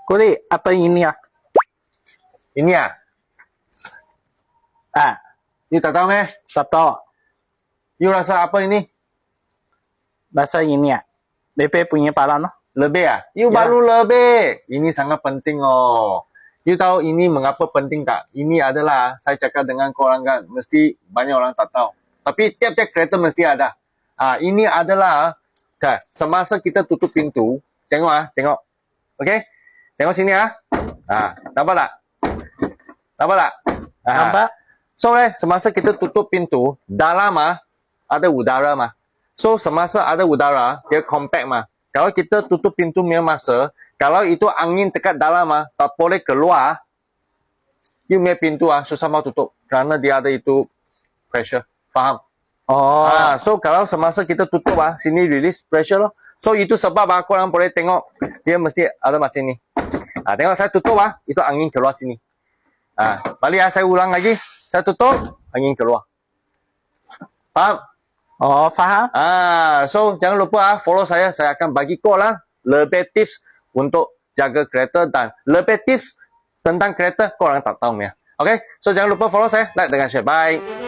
Kulit, apa ini ah? Ini ah, Ah, you tak tahu meh? tak tahu. You rasa apa ini? Bahasa ini ah. BP punya pala no? Lebih ah? You Ya. baru lebih. Ini sangat penting oh. You tahu ini mengapa penting tak? Ini adalah saya cakap dengan korang kan, mesti banyak orang tak tahu. Tapi tiap-tiap kereta mesti ada. Ini adalah kan, semasa kita tutup pintu, tengok ah, tengok. Okey? Tengok sini ah. Nampak tak? Nampak tak? Nampak? So semasa kita tutup pintu, dalam ada udara mah. So semasa ada udara, dia compact mah. Kalau kita tutup pintu punya masa, kalau itu angin dekat dalam tak boleh keluar, you punya pintu susah mau tutup. Kerana dia ada itu pressure. Faham? Oh. So kalau semasa kita tutup sini release pressure loh. So itu sebab korang boleh tengok, dia mesti ada macam ni. Tengok saya tutup itu angin keluar sini. Balik saya ulang lagi. Saya tutup, angin keluar. Faham? Oh, faham? So jangan lupa follow saya akan bagi kau lebih tips untuk jaga kereta dan lebih tips tentang kereta korang tak tahu ya. Okay, so jangan lupa follow saya, like dengan share. Bye.